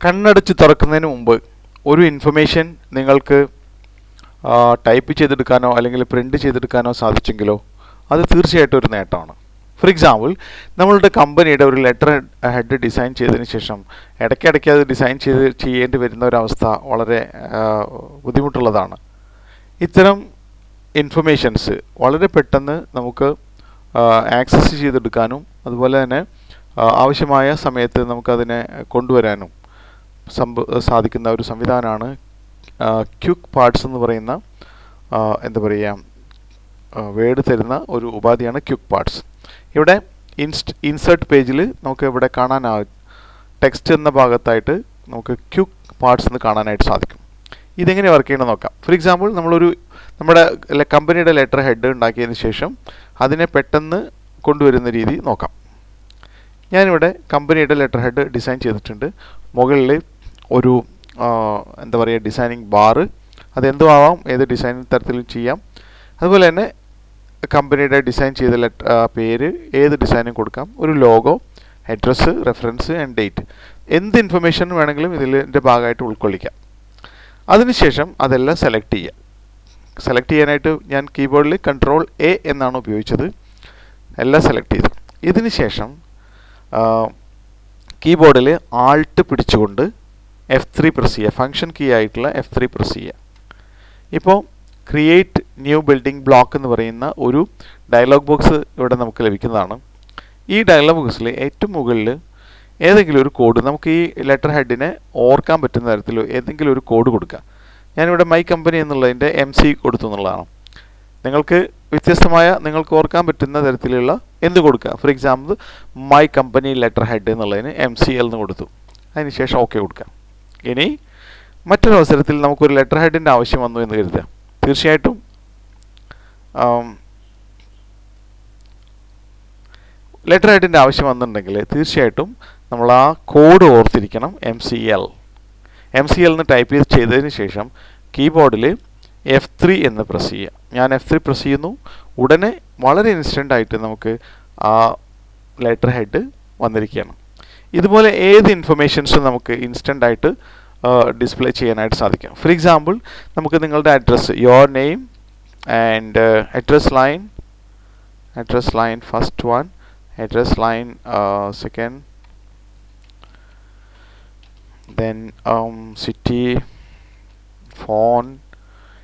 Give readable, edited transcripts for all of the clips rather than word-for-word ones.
കണ്ണടച്ച് തുറക്കുന്നതിന് മുമ്പ് ഒരു ഇൻഫർമേഷൻ നിങ്ങൾക്ക് ടൈപ്പ് ചെയ്തെടുക്കാനോ അല്ലെങ്കിൽ പ്രിൻ്റ് ചെയ്തെടുക്കാനോ സാധിച്ചെങ്കിലോ അത് തീർച്ചയായിട്ടും ഒരു നേട്ടമാണ്. ഫോർ എക്സാമ്പിൾ, നമ്മളുടെ കമ്പനിയുടെ ഒരു ലെറ്റർ ഹെഡ് ഡിസൈൻ ചെയ്തതിന് ശേഷം ഇടയ്ക്കിടയ്ക്ക് അത് ഡിസൈൻ ചെയ്യേണ്ടി വരുന്ന ഒരവസ്ഥ വളരെ ബുദ്ധിമുട്ടുള്ളതാണ്. ഇത്തരം ഇൻഫർമേഷൻസ് വളരെ പെട്ടെന്ന് നമുക്ക് ആക്സസ് ചെയ്തെടുക്കാനും അതുപോലെ തന്നെ ആവശ്യമായ സമയത്ത് നമുക്കതിനെ കൊണ്ടുവരാനും സാധിക്കുന്ന ഒരു സംവിധാനമാണ് ക്വിക്ക് പാർട്സ് എന്ന് പറയുന്ന വേർഡ് തരുന്ന ഒരു ഉപാധിയാണ് ക്വിക്ക് പാർട്സ്. ഇവിടെ ഇൻസേർട്ട് പേജിൽ നമുക്ക് ഇവിടെ കാണാനാവും, ടെക്സ്റ്റ് എന്ന ഭാഗത്തായിട്ട് നമുക്ക് ക്വിക്ക് പാർട്സ് എന്ന് കാണാനായിട്ട് സാധിക്കും. ഇതെങ്ങനെ വർക്ക് ചെയ്യണമെന്ന് നോക്കാം. ഫോർ എക്സാമ്പിൾ, നമ്മുടെ കമ്പനിയുടെ ലെറ്റർ ഹെഡ് ഉണ്ടാക്കിയതിന് ശേഷം അതിനെ പെട്ടെന്ന് കൊണ്ടുവരുന്ന രീതി നോക്കാം. ഞാനിവിടെ കമ്പനിയുടെ ലെറ്റർ ഹെഡ് ഡിസൈൻ ചെയ്തിട്ടുണ്ട്. മുകളിൽ ഒരു ഡിസൈനിങ് ബാറ്, അതെന്തോ ആവാം, ഏത് ഡിസൈനിങ് തരത്തിലും ചെയ്യാം. അതുപോലെ തന്നെ കമ്പനിയുടെ ഡിസൈൻ ചെയ്ത പേര് ഏത് ഡിസൈനും കൊടുക്കാം. ഒരു logo, address, reference and date, എന്ത് ഇൻഫർമേഷൻ വേണമെങ്കിലും ഇതിൻ്റെ ഭാഗമായിട്ട് ഉൾക്കൊള്ളിക്കാം. അതിനുശേഷം അതെല്ലാം സെലക്ട് ചെയ്യുക. സെലക്ട് ചെയ്യാനായിട്ട് ഞാൻ കീബോർഡിൽ Ctrl+A എന്നാണ് ഉപയോഗിച്ചത്. എല്ലാം സെലക്ട് ചെയ്തു. ഇതിന് ശേഷം കീബോർഡിൽ ആൾട്ട് പിടിച്ചുകൊണ്ട് F3 പ്രസ് ചെയ്യുക. ഫംഗ്ഷൻ കീ ആയിട്ടുള്ള F3 പ്രസ് ചെയ്യുക. ഇപ്പോൾ ക്രിയേറ്റ് ന്യൂ ബിൽഡിംഗ് ബ്ലോക്ക് എന്ന് പറയുന്ന ഒരു ഡയലോഗ് ബോക്സ് ഇവിടെ നമുക്ക് ലഭിക്കുന്നതാണ്. ഈ ഡയലോഗ് ബോക്സിൽ ഏറ്റവും മുകളിൽ ഏതെങ്കിലും ഒരു കോഡ്, നമുക്ക് ഈ ലെറ്റർ ഹെഡിനെ ഓർക്കാൻ പറ്റുന്ന തരത്തിൽ ഏതെങ്കിലും ഒരു കോഡ് കൊടുക്കുക. ഞാനിവിടെ മൈ കമ്പനി എന്നുള്ളതിൻ്റെ MC കൊടുത്തു എന്നുള്ളതാണ്. നിങ്ങൾക്ക് വ്യത്യസ്തമായ, നിങ്ങൾക്ക് ഓർക്കാൻ പറ്റുന്ന തരത്തിലുള്ള എന്ത് കൊടുക്കുക. For example, my company letter head എന്നുള്ളതിന് MCL എന്ന് കൊടുത്തു. അതിനുശേഷം ഓക്കെ കൊടുക്കുക. ഇനി മറ്റൊരു അവസരത്തിൽ നമുക്കൊരു ലെറ്റർ ഹെഡിൻ്റെ ആവശ്യം വന്നു എന്ന് കരുതുക. തീർച്ചയായിട്ടും ലെറ്റർ ഹെഡിൻ്റെ ആവശ്യം വന്നിട്ടുണ്ടെങ്കിൽ തീർച്ചയായിട്ടും നമ്മൾ ആ കോഡ് ഓർത്തിരിക്കണം. MCL എന്ന് ടൈപ്പ് ചെയ്തതിന് ശേഷം കീബോർഡിൽ F3 എന്ന് പ്രസ് ചെയ്യുക. ഞാൻ F3 പ്രസ് ചെയ്യുന്നു. ഉടനെ വളരെ ഇൻസ്റ്റൻ്റ് ആയിട്ട് നമുക്ക് ആ ലെറ്റർ ഹെഡ് വന്നിരിക്കുകയാണ്. ഇതുപോലെ ഏത് ഇൻഫർമേഷൻസും നമുക്ക് ഇൻസ്റ്റൻ്റ് ആയിട്ട് ഡിസ്പ്ലേ ചെയ്യാനായിട്ട് സാധിക്കും. ഫോർ എക്സാമ്പിൾ, നമുക്ക് നിങ്ങളുടെ address, your name and address line first one, address line second, then city, phone,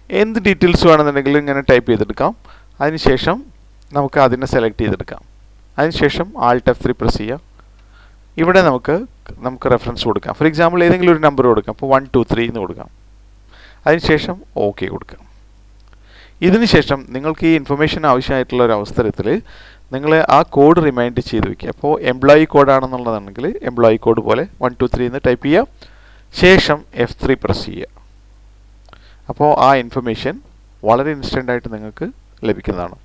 എന്ത് ഡീറ്റെയിൽസ് വേണമെന്നുണ്ടെങ്കിലും ഇങ്ങനെ ടൈപ്പ് ചെയ്തെടുക്കാം. അതിനുശേഷം നമുക്ക് അതിനെ സെലക്ട് ചെയ്തെടുക്കാം. അതിനുശേഷം Alt F3 പ്രസ് ചെയ്യുക. ഇവിടെ നമുക്ക് റെഫറൻസ് കൊടുക്കാം. ഫോർ എക്സാമ്പിൾ, ഏതെങ്കിലും ഒരു നമ്പർ കൊടുക്കാം. അപ്പോൾ 1 2 3 എന്ന് കൊടുക്കാം. അതിനുശേഷം ഓക്കെ കൊടുക്കാം. ഇതിനുശേഷം നിങ്ങൾക്ക് ഈ ഇൻഫർമേഷൻ ആവശ്യമായിട്ടുള്ള ഒരു അവസരത്തിൽ നിങ്ങൾ ആ കോഡ് റിമൈൻഡ് ചെയ്ത് വയ്ക്കുക. അപ്പോൾ എംപ്ലോയി കോഡാണെന്നുള്ളതാണെങ്കിൽ എംപ്ലോയി കോഡ് പോലെ 1 2 3 എന്ന് ടൈപ്പ് ചെയ്യുക. ശേഷം F3 പ്രസ് ചെയ്യുക. അപ്പോൾ ആ ഇൻഫർമേഷൻ വളരെ ഇൻസ്റ്റൻ്റ് ആയിട്ട് നിങ്ങൾക്ക് ലഭിക്കുന്നതാണ്.